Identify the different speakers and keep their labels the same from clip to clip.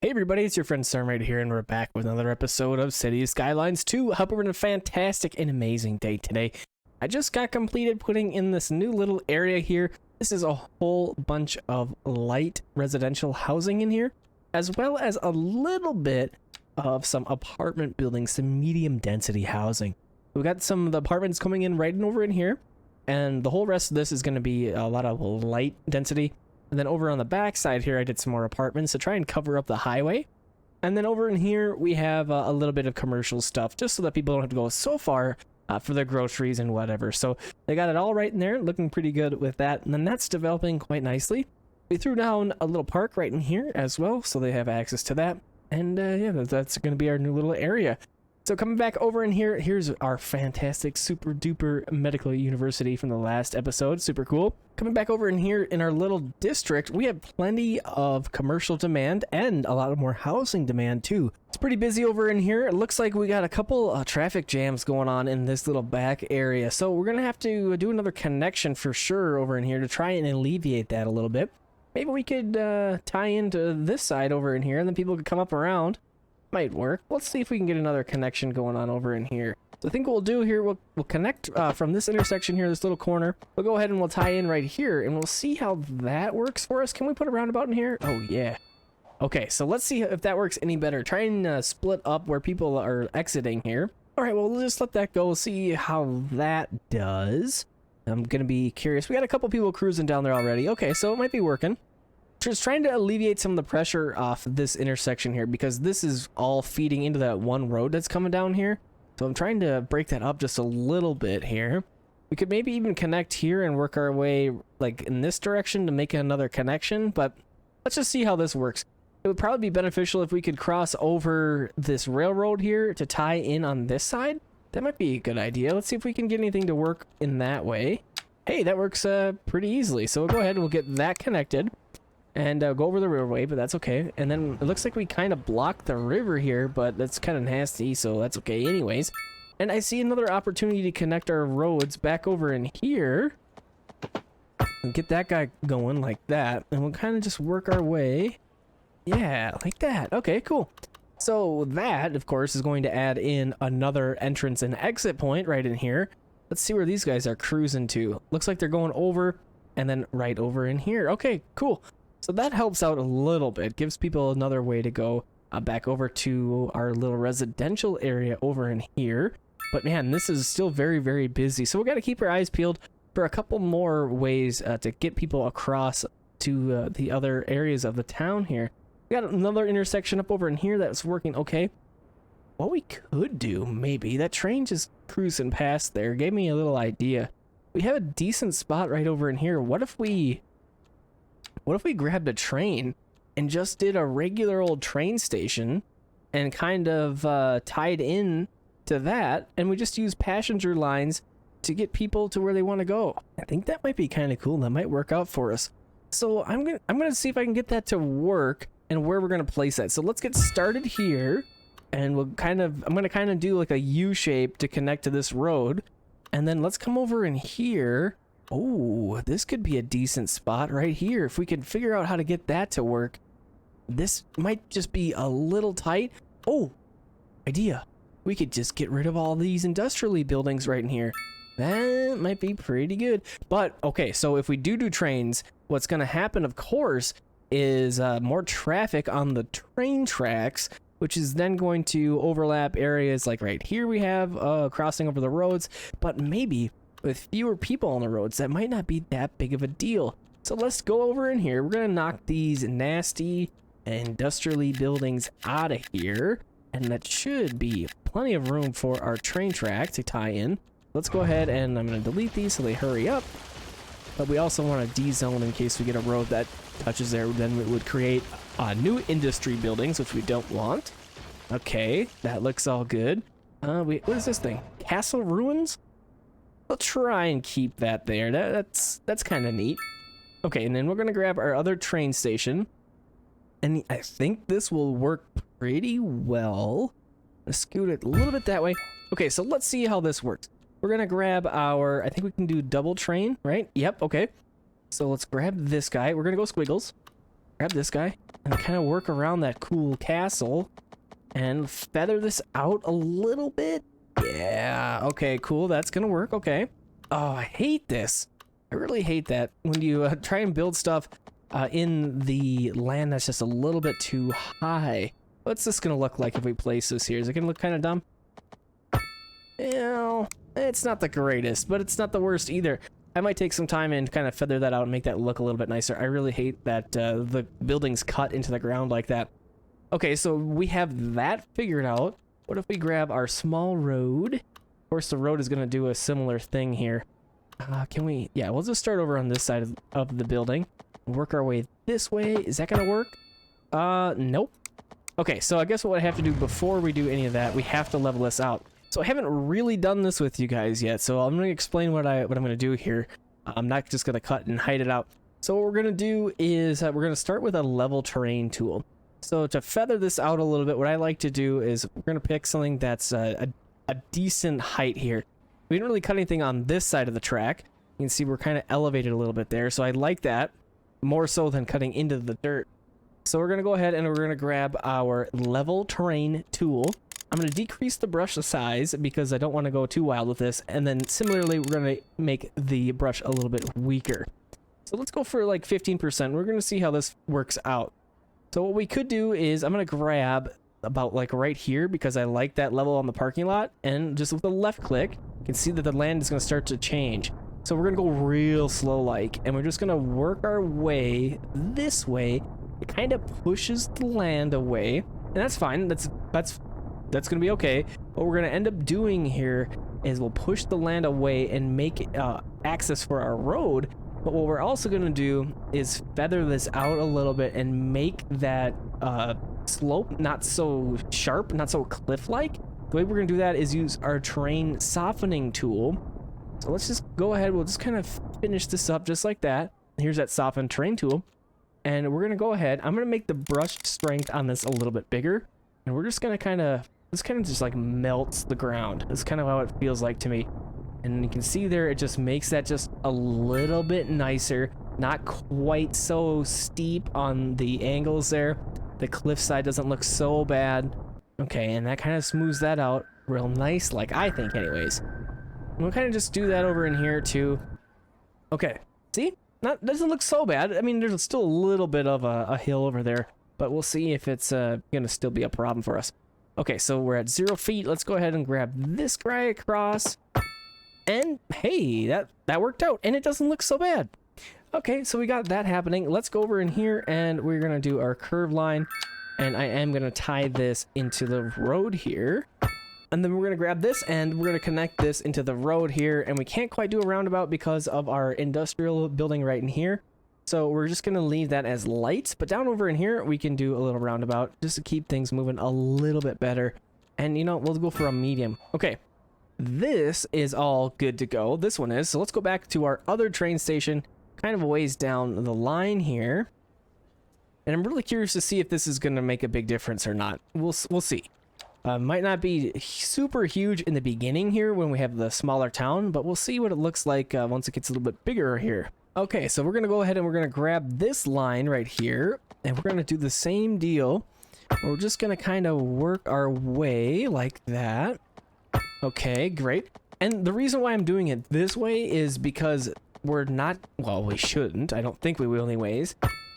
Speaker 1: Hey everybody, it's your friend Sarmate here, and we're back with another episode of Cities Skylines 2. Hope we're in a fantastic and amazing day today. I just got completed putting in this new little area here. This is a whole bunch of light residential housing in here, as well as a little bit of some apartment buildings, some medium density housing. We got some of the apartments coming in right over in here, and the whole rest of this is going to be a lot of light density. And then over on the back side here, I did some more apartments to try and cover up the highway. And then over in here, we have a little bit of commercial stuff, just so that people don't have to go so far for their groceries and whatever. So they got it all right in there, looking pretty good with that. And then that's developing quite nicely. We threw down a little park right in here as well, so they have access to that. And yeah, that's going to be our new little area. So coming back over in here, here's our fantastic super duper medical university from the last episode. Super cool. Coming back over in here in our little district, we have plenty of commercial demand and a lot of more housing demand too. It's pretty busy over in here. It looks like we got a couple traffic jams going on in this little back area. So we're going to have to do another connection for sure over in here to try and alleviate that a little bit. Maybe we could tie into this side over in here and then people could come up around. Might work. Let's see if we can get another connection going on over in here. So I think what we'll do here, we'll connect from this intersection here, this little corner. We'll go ahead and we'll tie in right here, and we'll see how that works for us. Can we put a roundabout in here? Oh, yeah. Okay, so let's see if that works any better. Try and split up where people are exiting here. All right, well, we'll just let that go. We'll see how that does. I'm going to be curious. We got a couple people cruising down there already. Okay, so it might be working. Just trying to alleviate some of the pressure off this intersection here, because this is all feeding into that one road that's coming down here. So I'm trying to break that up just a little bit here. We could maybe even connect here and work our way like in this direction to make another connection, but let's just see how this works. It would probably be beneficial if we could cross over this railroad here to tie in on this side. That might be a good idea. Let's see if we can get anything to work in that way. Hey, that works pretty easily. So we'll go ahead and we'll get that connected. And go over the railway, but that's okay. And then it looks like we kind of blocked the river here, but that's kind of nasty, so that's okay anyways. And I see another opportunity to connect our roads back over in here. And get that guy going like that. And we'll kind of just work our way. Yeah, like that. Okay, cool. So that, of course, is going to add in another entrance and exit point right in here. Let's see where these guys are cruising to. Looks like they're going over and then right over in here. Okay, cool. So that helps out a little bit, gives people another way to go back over to our little residential area over in here. But man, this is still very, very busy. So we got to keep our eyes peeled for a couple more ways to get people across to the other areas of the town here. We got another intersection up over in here that's working okay. What we could do, maybe, that train just cruising past there gave me a little idea. We have a decent spot right over in here. What if we grabbed a train and just did a regular old train station and kind of tied in to that, and we just use passenger lines to get people to where they want to go? I think that might be kind of cool. That might work out for us. So I'm gonna see if I can get that to work and where we're gonna place that. So let's get started here, and I'm gonna kind of do like a U shape to connect to this road, and then let's come over in here. Oh, this could be a decent spot right here. If we can figure out how to get that to work. This might just be a little tight. Oh, idea. We could just get rid of all these industrial buildings right in here. That might be pretty good. But, okay, so if we do trains, what's going to happen, of course, is more traffic on the train tracks, which is then going to overlap areas like right here we have crossing over the roads, but maybe with fewer people on the roads, that might not be that big of a deal. So let's go over in here. We're going to knock these nasty industrial buildings out of here, and that should be plenty of room for our train track to tie in. Let's go ahead and I'm going to delete these so they hurry up. But we also want to D-zone in case we get a road that touches there. Then it would create new industry buildings, which we don't want. Okay, that looks all good. What is this thing? Castle Ruins? We'll try and keep that there. That's kind of neat. Okay, and then we're going to grab our other train station. And I think this will work pretty well. Let's scoot it a little bit that way. Okay, so let's see how this works. We're going to grab our, I think we can do double train, right? Yep, okay. So let's grab this guy. We're going to go squiggles. grab this guy and kind of work around that cool castle and feather this out a little bit. Yeah, okay, cool. That's gonna work. Okay. Oh, I hate this. I really hate that when you try and build stuff in the land that's just a little bit too high. What's this gonna look like if we place this here? Is it gonna look kind of dumb? Yeah, it's not the greatest, but it's not the worst either. I might take some time and kind of feather that out and make that look a little bit nicer. I really hate that the building's cut into the ground like that. Okay, so we have that figured out. What if we grab our small road? Of course, the road is going to do a similar thing here. Can we... Yeah, we'll just start over on this side of the building. Work our way this way. Is that going to work? Nope. Okay, so I guess what I have to do before we do any of that, we have to level this out. So I haven't really done this with you guys yet, so I'm going to explain what I'm going to do here. I'm not just going to cut and hide it out. So what we're going to do is we're going to start with a level terrain tool. So to feather this out a little bit, what I like to do is we're going to pick something that's a decent height here. We didn't really cut anything on this side of the track. You can see we're kind of elevated a little bit there, so I like that more so than cutting into the dirt. So we're going to go ahead and we're going to grab our level terrain tool. I'm going to decrease the brush size because I don't want to go too wild with this. And then similarly, we're going to make the brush a little bit weaker. So let's go for like 15%. We're going to see how this works out. So what we could do is I'm going to grab about like right here because I like that level on the parking lot. And just with the left click, you can see that the land is going to start to change. So we're going to go real slow like, and we're just going to work our way this way. It kind of pushes the land away, and that's fine. That's going to be okay. What we're going to end up doing here is we'll push the land away and make access for our road. But what we're also going to do is feather this out a little bit and make that slope not so sharp, not so cliff-like. The way we're going to do that is use our terrain softening tool. So let's just go ahead. We'll just kind of finish this up just like that. Here's that soften terrain tool. And we're going to go ahead. I'm going to make the brush strength on this a little bit bigger. And we're just going to kind of, this kind of just like melts the ground. That's kind of how it feels like to me. And you can see there, it just makes that just a little bit nicer. Not quite so steep on the angles there. The cliffside doesn't look so bad. Okay, and that kind of smooths that out real nice, like I think anyways. And we'll kind of just do that over in here too. Okay, see? Doesn't look so bad. I mean, there's still a little bit of a hill over there, but we'll see if it's gonna still be a problem for us. Okay, so we're at 0 feet. Let's go ahead and grab this guy across. And hey, that worked out, and it doesn't look so bad. Okay, so we got that happening. Let's go over in here, and we're gonna do our curve line, and I am gonna tie this into the road here. And then we're going to grab this and we're going to connect this into the road here. And we can't quite do a roundabout because of our industrial building right in here. So we're just going to leave that as lights. But down over in here, we can do a little roundabout just to keep things moving a little bit better. And you know, we'll go for a medium. Okay, this is all good to go. This one is. So let's go back to our other train station, kind of a ways down the line here. And I'm really curious to see if this is going to make a big difference or not. We'll see. Might not be super huge in the beginning here when we have the smaller town, but we'll see what it looks like once it gets a little bit bigger here. Okay, so we're going to go ahead and we're going to grab this line right here, and we're going to do the same deal. We're just going to kind of work our way like that. Okay, great. And the reason why I'm doing it this way is because we're not, well, we shouldn't, I don't think we will anyways,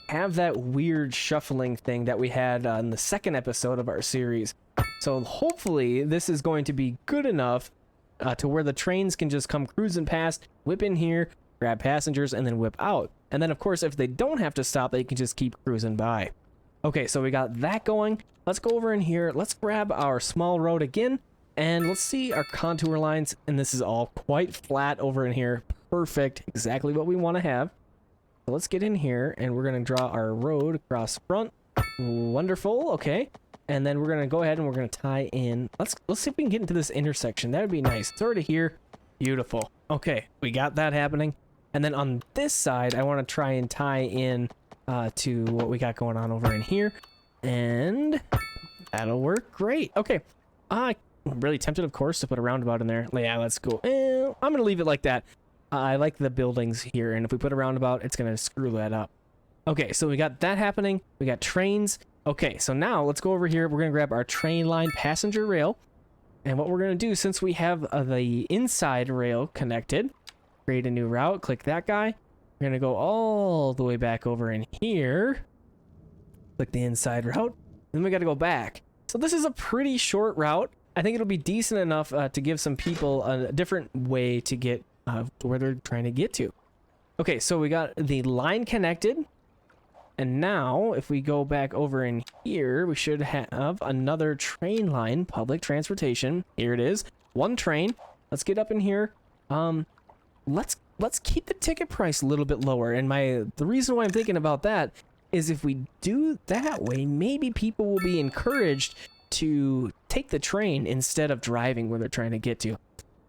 Speaker 1: have that weird shuffling thing that we had on the second episode of our series. So hopefully this is going to be good enough to where the trains can just come cruising past, whip in here, grab passengers, and then whip out. And then of course, if they don't have to stop, they can just keep cruising by. Okay, so we got that going. Let's go over in here. Let's grab our small road again, and let's see our contour lines. And this is all quite flat over in here. Perfect, exactly what we want to have. So let's get in here, and we're going to draw our road across front. Wonderful, okay. And then we're going to go ahead and we're going to tie in. Let's see if we can get into this intersection. That would be nice. It's already here. Beautiful. Okay, we got that happening. And then on this side, I want to try and tie in to what we got going on over in here. And that'll work great. Okay. I'm really tempted, of course, to put a roundabout in there. Yeah, that's cool. I'm going to leave it like that. I like the buildings here, and if we put a roundabout, it's going to screw that up. Okay, so we got that happening. We got trains. Okay, so now let's go over here. We're gonna grab our train line passenger rail. And what we're gonna do, since we have the inside rail connected, create a new route, click that guy. We're gonna go all the way back over in here. Click the inside route. Then we gotta go back. So this is a pretty short route. I think it'll be decent enough to give some people a different way to get where they're trying to get to. Okay, so we got the line connected. And now, if we go back over in here, we should have another train line, public transportation. Here it is. One train. Let's get up in here. Let's keep the ticket price a little bit lower. And the reason why I'm thinking about that is if we do that way, maybe people will be encouraged to take the train instead of driving where they're trying to get to.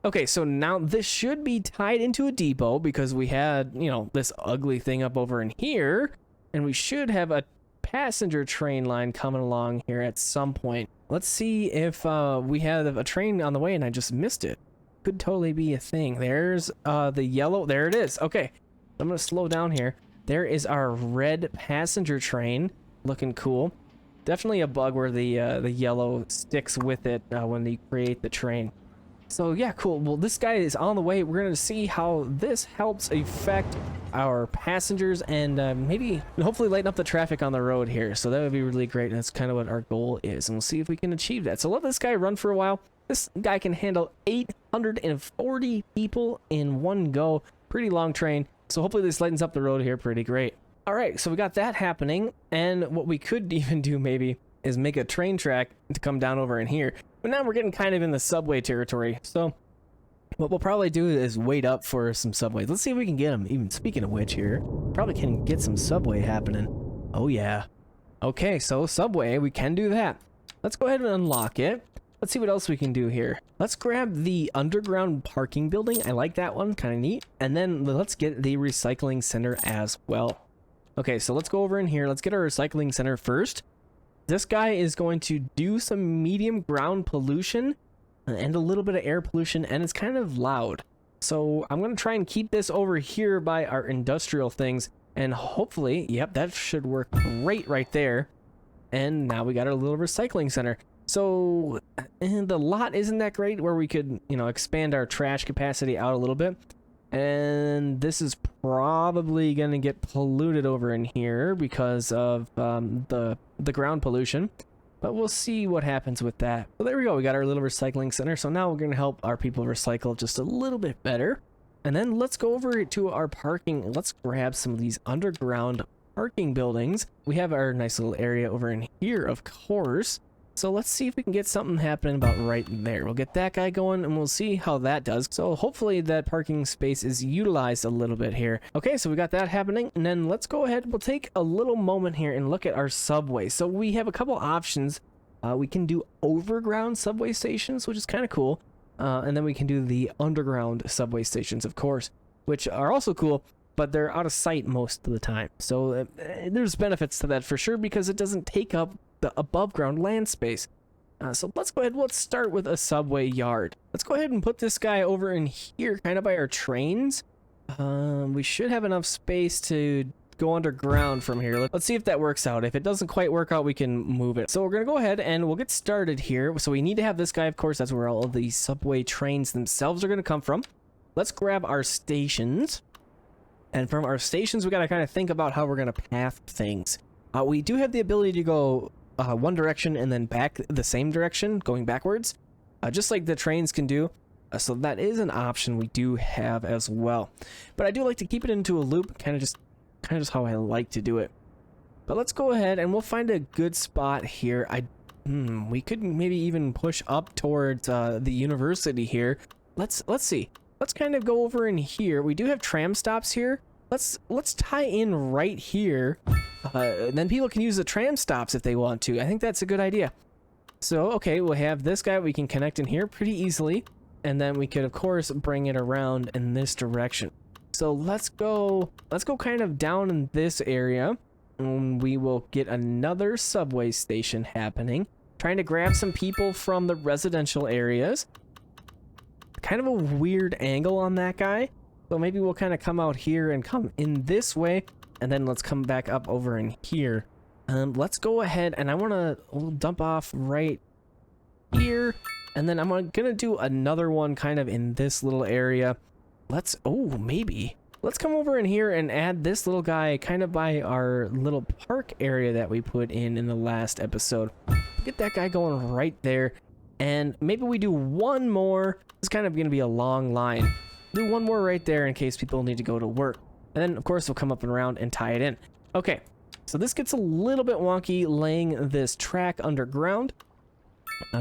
Speaker 1: Okay, so now this should be tied into a depot because we had, you know, this ugly thing up over in here. And we should have a passenger train line coming along here at some point. Let's see if we have a train on the way and I just missed it. Could totally be a thing. There's the yellow. There it is. Okay, I'm going to slow down here. There is our red passenger train. Looking cool. Definitely a bug where the yellow sticks with it when they create the train. So yeah, cool. Well, this guy is on the way. We're going to see how this helps affect our passengers and maybe hopefully lighten up the traffic on the road here. So that would be really great. And that's kind of what our goal is. And we'll see if we can achieve that. So let this guy run for a while. This guy can handle 840 people in one go. Pretty long train. So hopefully this lightens up the road here pretty great. All right, so we got that happening. And what we could even do maybe is make a train track to come down over in here. But now we're getting kind of in the subway territory. So what we'll probably do is wait up for some subways. Let's see if we can get them. Even speaking of which here, probably can get some subway happening. Oh yeah. Okay, so subway, we can do that. Let's go ahead and unlock it. Let's see what else we can do here. Let's grab the underground parking building. I like that one, kind of neat. And then let's get the recycling center as well. Okay, so let's go over in here. Let's get our recycling center first. This guy is going to do some medium ground pollution and a little bit of air pollution, and it's kind of loud. So I'm going to try and keep this over here by our industrial things, and hopefully, yep, that should work great right there. And now we got our little recycling center. So the lot isn't that great where we could, you know, expand our trash capacity out a little bit. And this is probably going to get polluted over in here because of the ground pollution. But we'll see what happens with that. So there we go. We got our little recycling center. So now we're going to help our people recycle just a little bit better. And then let's go over to our parking. Let's grab some of these underground parking buildings. We have our nice little area over in here, of course. So let's see if we can get something happening about right there. We'll get that guy going and we'll see how that does. So hopefully that parking space is utilized a little bit here. Okay, so we got that happening. And then let's go ahead. We'll take a little moment here and look at our subway. So we have a couple options. We can do overground subway stations, which is kind of cool. And then we can do the underground subway stations, of course, which are also cool, but they're out of sight most of the time. So there's benefits to that for sure because it doesn't take up the above ground land space. So let's go ahead. Let's start with a subway yard. Let's go ahead and put this guy over in here, kind of by our trains. We should have enough space to go underground from here. Let's see if that works out. If it doesn't quite work out, we can move it. So we're gonna go ahead and we'll get started here. So we need to have this guy, of course. That's where all of the subway trains themselves are gonna come from. Let's grab our stations. And from our stations, we gotta kind of think about how we're gonna path things. We do have the ability to go one direction and then back the same direction, going backwards, just like the trains can do. So that is an option we do have as well. But I do like to keep it into a loop, kind of just how I like to do it. But let's go ahead and we'll find a good spot here. We could maybe even push up towards the university here. Let's see. Let's kind of go over in here. We do have tram stops here. Let's tie in right here. And then people can use the tram stops if they want to. I think that's a good idea. So, okay, we'll have this guy we can connect in here pretty easily. And then we could, of course, bring it around in this direction. So let's go kind of down in this area. And we will get another subway station happening. Trying to grab some people from the residential areas. Kind of a weird angle on that guy. So maybe we'll kind of come out here and come in this way. and then let's come back up over in here. Let's go ahead, and I want to dump off right here, and then I'm gonna do another one kind of in this little area. Let's come over in here and add this little guy kind of by our little park area that we put in the last episode. Get that guy going right there, and maybe we do one more. It's kind of gonna be a long line. Do one more right there in case people need to go to work, and then of course we'll come up and around and tie it in. Okay, so this gets a little bit wonky laying this track underground.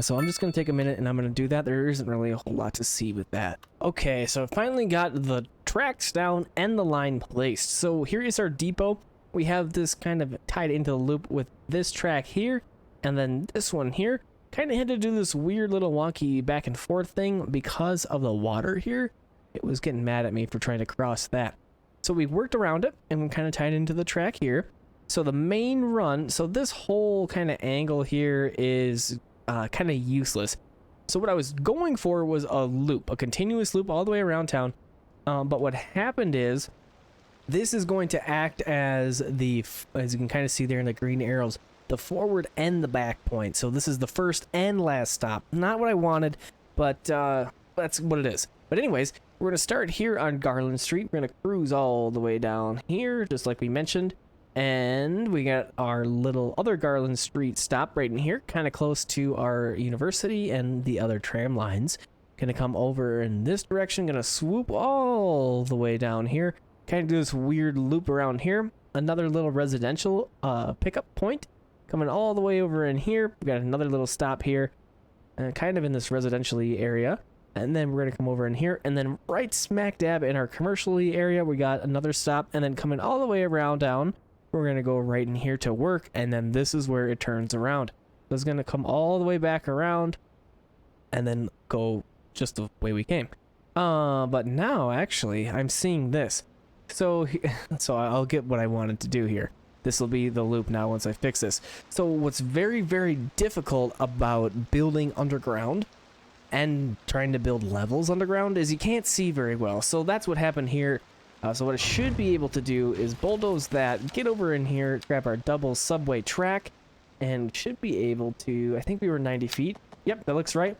Speaker 1: So I'm just going to take a minute and I'm going to do that. There isn't really a whole lot to see with that. Okay, so I finally got the tracks down and the line placed. So here is our depot. We have this kind of tied into the loop with this track here, and then this one here. Kind of had to do this weird little wonky back and forth thing because of the water here. It was getting mad at me for trying to cross that. So we worked around it and we kind of tied into the track here. So the main run, so this whole kind of angle here is kind of useless. So what I was going for was a loop, a continuous loop all the way around town. But what happened is this is going to act as as you can kind of see there in the green arrows, the forward and the back point. So this is the first and last stop. Not what I wanted, but that's what it is. But anyways, we're going to start here on Garland Street. We're going to cruise all the way down here, just like we mentioned. And we got our little other Garland Street stop right in here, kind of close to our university and the other tram lines. Gonna come over in this direction, gonna swoop all the way down here, kind of do this weird loop around here. Another little residential pickup point coming all the way over in here. We got another little stop here, kind of in this residentially area. And then we're gonna come over in here, and then right smack dab in our commercially area, we got another stop, and then coming all the way around down, we're going to go right in here to work, and then this is where it turns around. So it's going to come all the way back around and then go just the way we came. But now, actually, I'm seeing this. So I'll get what I wanted to do here. This will be the loop now once I fix this. So what's very, very difficult about building underground and trying to build levels underground is you can't see very well. So that's what happened here. So what I should be able to do is bulldoze that, get over in here, grab our double subway track, and should be able to, I think we were 90 feet. Yep, that looks right.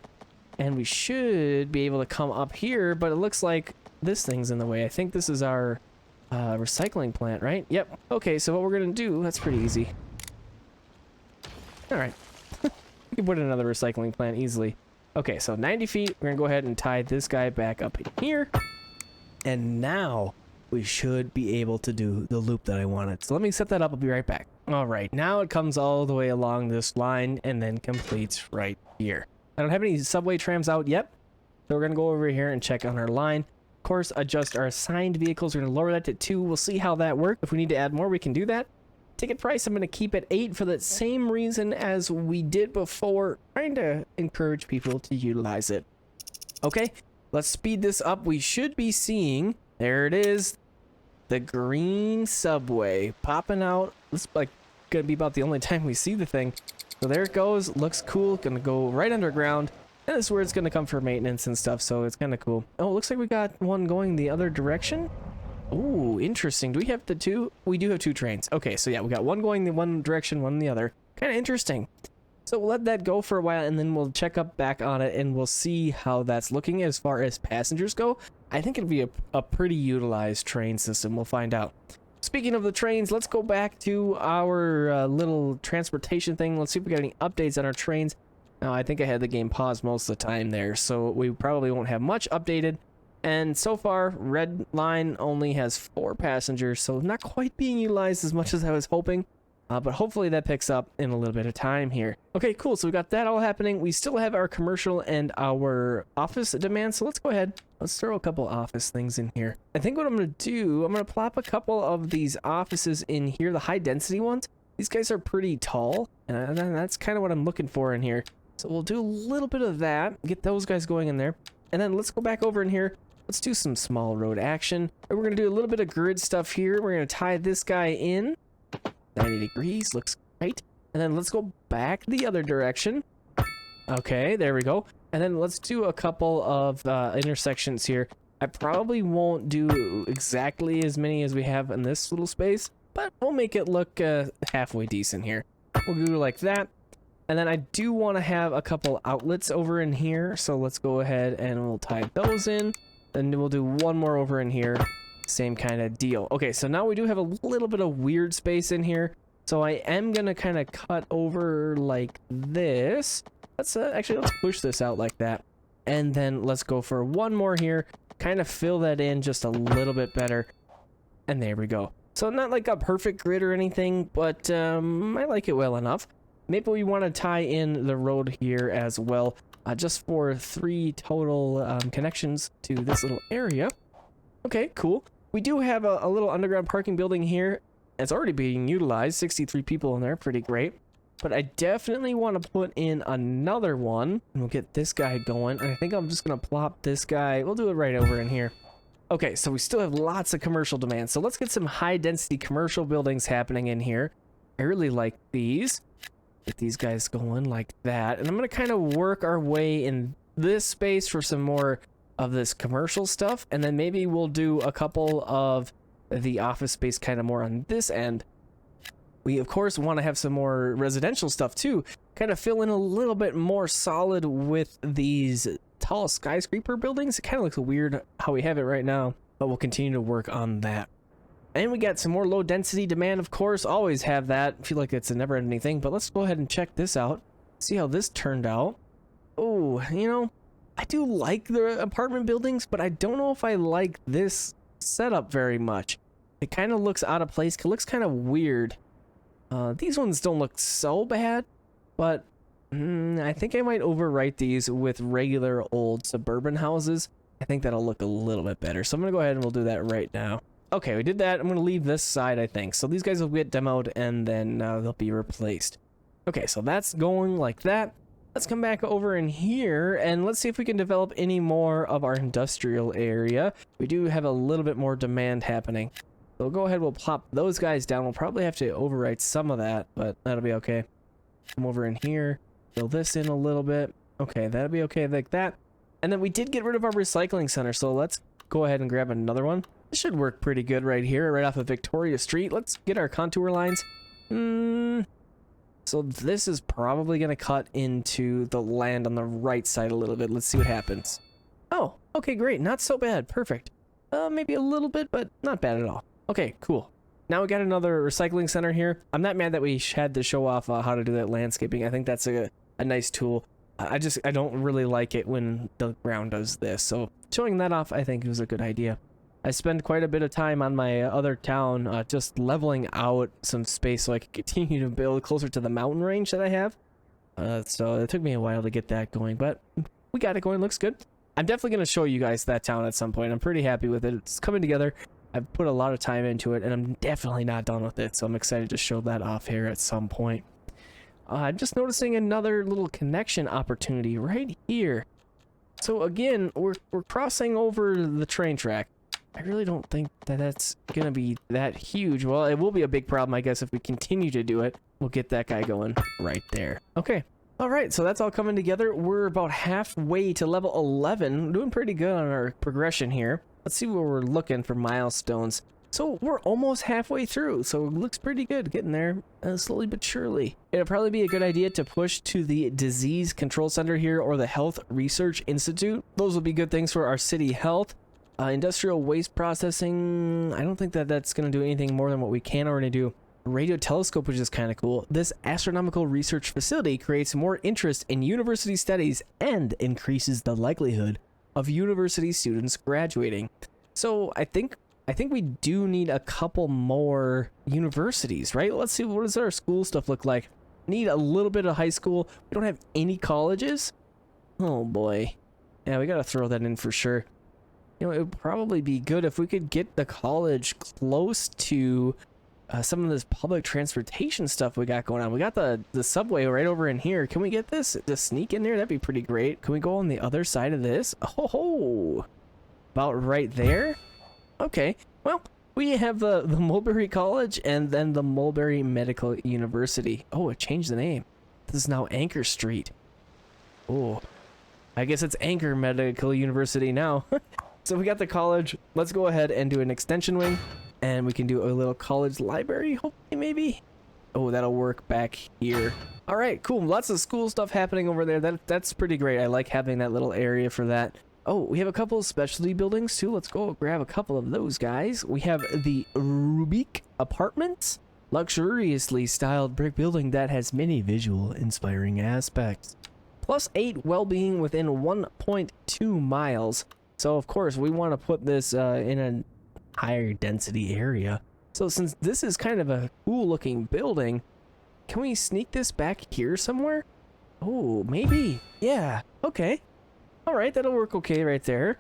Speaker 1: And we should be able to come up here, but it looks like this thing's in the way. I think this is our recycling plant, right? Yep. Okay, so what we're going to do, that's pretty easy. All right. We can put in another recycling plant easily. Okay, so 90 feet. We're going to go ahead and tie this guy back up in here. And now we should be able to do the loop that I wanted. So let me set that up. I'll be right back. All right, now it comes all the way along this line and then completes right here. I don't have any subway trams out yet, so we're gonna go over here and check on our line. Of course, adjust our assigned vehicles. We're gonna lower that to 2. We'll see how that works. If we need to add more, we can do that. Ticket price, I'm gonna keep at 8 for the same reason as we did before, trying to encourage people to utilize it. Okay, let's speed this up. We should be seeing, there it is, the green subway popping out. This is like gonna be about the only time we see the thing. So there it goes. Looks cool. Gonna go right underground. And this is where it's gonna come for maintenance and stuff. So it's kind of cool. Oh, looks like we got one going the other direction. Oh, interesting. Do we have the 2? We do have 2 trains. Okay, so yeah, we got one going the one direction, one the other. Kind of interesting. So we'll let that go for a while, and then we'll check up back on it, and we'll see how that's looking as far as passengers go. I think it'll be a pretty utilized train system. We'll find out. Speaking of the trains, let's go back to our little transportation thing. Let's see if we got any updates on our trains. Now, I think I had the game paused most of the time there, so we probably won't have much updated. And so far, Red Line only has 4 passengers, so not quite being utilized as much as I was hoping. But hopefully that picks up in a little bit of time here. Okay, cool. So we got that all happening. We still have our commercial and our office demands. So let's go ahead. Let's throw a couple office things in here. I think what I'm going to do, I'm going to plop a couple of these offices in here, the high density ones. These guys are pretty tall, and that's kind of what I'm looking for in here. So we'll do a little bit of that, get those guys going in there. And then let's go back over in here. Let's do some small road action. And we're going to do a little bit of grid stuff here. We're going to tie this guy in. 90 degrees, looks great. And then let's go back the other direction. Okay, there we go. And then let's do a couple of intersections here. I probably won't do exactly as many as we have in this little space, but we'll make it look halfway decent here. We'll go like that. And then I do want to have a couple outlets over in here, so let's go ahead and we'll tie those in. Then we'll do one more over in here. Same kind of deal. Okay, so now we do have a little bit of weird space in here. So I am going to kind of cut over like this. Let's let's push this out like that. And then let's go for one more here. Kind of fill that in just a little bit better. And there we go. So not like a perfect grid or anything, but I like it well enough. Maybe we want to tie in the road here as well, just for 3 total connections to this little area. Okay, cool. We do have a little underground parking building here. It's already being utilized, 63 people in there, pretty great. But I definitely want to put in another one, and we'll get this guy going. And I think I'm just going to plop this guy. We'll do it right over in here. Okay, so we still have lots of commercial demand. So let's get some high-density commercial buildings happening in here. I really like these. Get these guys going like that. And I'm going to kind of work our way in this space for some more of this commercial stuff. And then maybe we'll do a couple of the office space kind of more on this end. We, of course, want to have some more residential stuff, too. Kind of fill in a little bit more solid with these tall skyscraper buildings. It kind of looks weird how we have it right now, but we'll continue to work on that. And we got some more low density demand, of course. Always have that. I feel like it's a never ending thing, but let's go ahead and check this out. See how this turned out. Oh, you know, I do like the apartment buildings, but I don't know if I like this setup very much. It kind of looks out of place. It looks kind of weird. These ones don't look so bad, but I think I might overwrite these with regular old suburban houses. I think that'll look a little bit better. So I'm going to go ahead and we'll do that right now. Okay, we did that. I'm going to leave this side, I think. So these guys will get demoed and then they'll be replaced. Okay, so that's going like that. Let's come back over in here and let's see if we can develop any more of our industrial area. We do have a little bit more demand happening. So we'll go ahead, we'll plop those guys down. We'll probably have to overwrite some of that, but that'll be okay. Come over in here, fill this in a little bit. Okay, that'll be okay like that. And then we did get rid of our recycling center, so let's go ahead and grab another one. This should work pretty good right here, right off of Victoria Street. Let's get our contour lines. So this is probably going to cut into the land on the right side a little bit. Let's see what happens. Oh, okay, great. Not so bad. Perfect. Maybe a little bit, but not bad at all. Okay, cool. Now we got another recycling center here. I'm not mad that we had to show off how to do that landscaping. I think that's a nice tool. I don't really like it when the ground does this. So showing that off, I think, was a good idea. I spend quite a bit of time on my other town just leveling out some space so I can continue to build closer to the mountain range that I have. So it took me a while to get that going, but we got it going. Looks good. I'm definitely going to show you guys that town at some point. I'm pretty happy with it. It's coming together. I've put a lot of time into it, and I'm definitely not done with it, so I'm excited to show that off here at some point. I'm just noticing another little connection opportunity right here. So again, we're crossing over the train track. I really don't think that that's going to be that huge. Well, it will be a big problem, I guess, if we continue to do it. We'll get that guy going right there. Okay. All right, so that's all coming together. We're about halfway to level 11. Doing pretty good on our progression here. Let's see where we're looking for milestones. So we're almost halfway through, so it looks pretty good getting there slowly but surely. It'll probably be a good idea to push to the Disease Control Center here or the Health Research Institute. Those will be good things for our city health. Industrial waste processing, I don't think that that's going to do anything more than what we can already do. Radio telescope, which is kind of cool. This astronomical research facility creates more interest in university studies and increases the likelihood of university students graduating. So I think we do need a couple more universities, right? Let's see, what does our school stuff look like? Need a little bit of high school. We don't have any colleges. Oh boy. Yeah, we got to throw that in for sure. You know, it would probably be good if we could get the college close to some of this public transportation stuff we got going on. We got the subway right over in here. Can we get this to sneak in there? That'd be pretty great. Can we go on the other side of this? Oh, about right there. Okay, well, we have the Mulberry College and then the Mulberry Medical University. Oh, it changed the name. This is now Anchor Street. Oh, I guess it's Anchor Medical University now. So we got the college. Let's go ahead and do an extension wing. And we can do a little college library, hopefully, maybe. Oh, that'll work back here. All right, cool. Lots of school stuff happening over there. That's pretty great. I like having that little area for that. Oh, we have a couple of specialty buildings too. Let's go grab a couple of those guys. We have the Rubik Apartments, luxuriously styled brick building that has many visual inspiring aspects. +8 well-being within 1.2 miles. So of course we want to put this in a higher density area. So since this is kind of a cool looking building, can we sneak this back here somewhere? Oh, maybe. Yeah. Okay. All right, that'll work okay right there.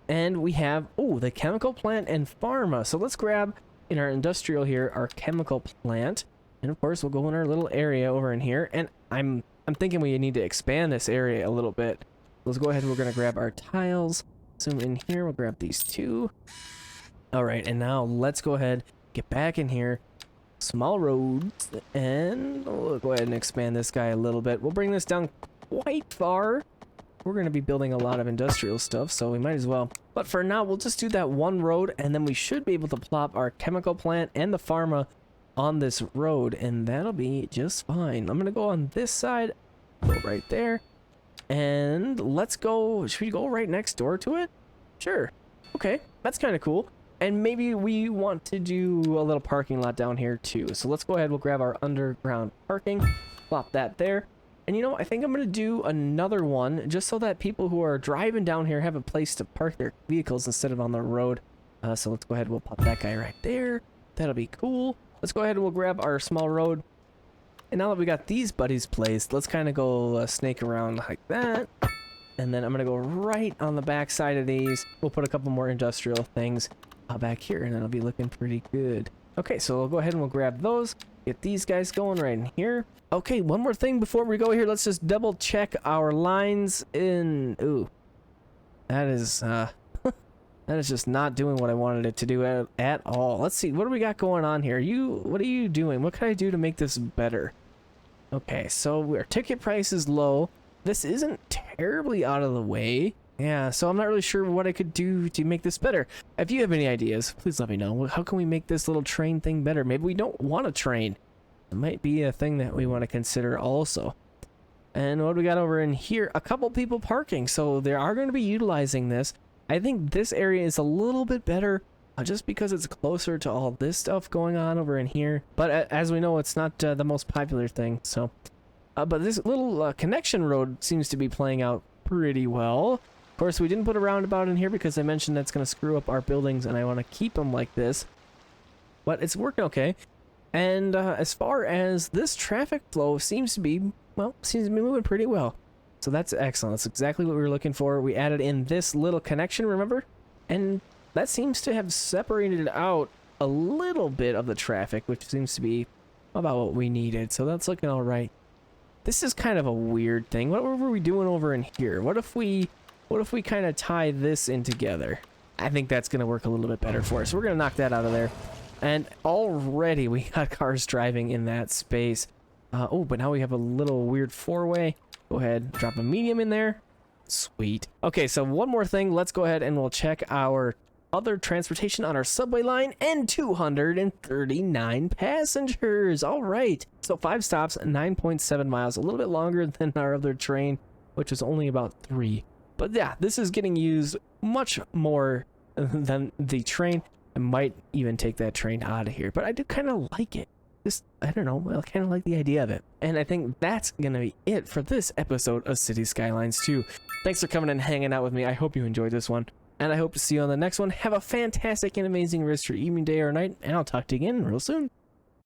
Speaker 1: And we have, oh, the chemical plant and pharma. So let's grab in our industrial here, our chemical plant. And of course, we'll go in our little area over in here. And I'm thinking we need to expand this area a little bit. Let's go ahead. We're going to grab our tiles. Zoom in here. We'll grab these two. All right, and now let's go ahead, get back in here. Small roads. And we'll go ahead and expand this guy a little bit. We'll bring this down quite far. We're going to be building a lot of industrial stuff, so we might as well. But for now, we'll just do that one road, and then we should be able to plop our chemical plant and the pharma on this road, and that'll be just fine. I'm going to go on this side, go right there, and let's go. Should we go right next door to it? Sure. Okay, that's kind of cool. And maybe we want to do a little parking lot down here too. So let's go ahead. We'll grab our underground parking, plop that there. And you know, I think I'm going to do another one just so that people who are driving down here have a place to park their vehicles instead of on the road. So let's go ahead. We'll pop that guy right there. That'll be cool. Let's go ahead and we'll grab our small road. And now that we got these buddies placed, let's kind of go snake around like that. And then I'm going to go right on the back side of these. We'll put a couple more industrial things back here, and that'll be looking pretty good. Okay, so we'll go ahead and we'll grab those. Get these guys going right in here. Okay, one more thing before we go here. Let's just double check our lines in. Ooh, that is that is just not doing what I wanted it to do at all. Let's see, what do we got going on here? What are you doing? What can I do to make this better? Okay, so our ticket price is low. This isn't terribly out of the way. Yeah, so I'm not really sure what I could do to make this better. If you have any ideas, please let me know. How can we make this little train thing better? Maybe we don't want a train. It might be a thing that we want to consider also. And what do we got over in here? A couple people parking, so they are going to be utilizing this. I think this area is a little bit better just because it's closer to all this stuff going on over in here. But as we know, it's not the most popular thing. So, but this little connection road seems to be playing out pretty well. Of course, we didn't put a roundabout in here because I mentioned that's going to screw up our buildings, and I want to keep them like this. But it's working okay. And as far as this traffic flow seems to be moving pretty well. So that's excellent. That's exactly what we were looking for. We added in this little connection, remember? And that seems to have separated out a little bit of the traffic, which seems to be about what we needed. So that's looking all right. This is kind of a weird thing. What were we doing over in here? What if we kind of tie this in together? I think that's going to work a little bit better for us. We're going to knock that out of there. And already we got cars driving in that space. Oh, but now we have a little weird four-way. Go ahead, drop a medium in there. Sweet. Okay, so one more thing. Let's go ahead and we'll check our other transportation on our subway line, and 239 passengers. All right. So 5 stops, 9.7 miles, a little bit longer than our other train, which is only about 3. But yeah, this is getting used much more than the train. I might even take that train out of here, but I do kind of like it. Just, I don't know, I kind of like the idea of it. And I think that's going to be it for this episode of Cities Skylines 2. Thanks for coming and hanging out with me. I hope you enjoyed this one, and I hope to see you on the next one. Have a fantastic and amazing rest of your evening, day, or night, and I'll talk to you again real soon.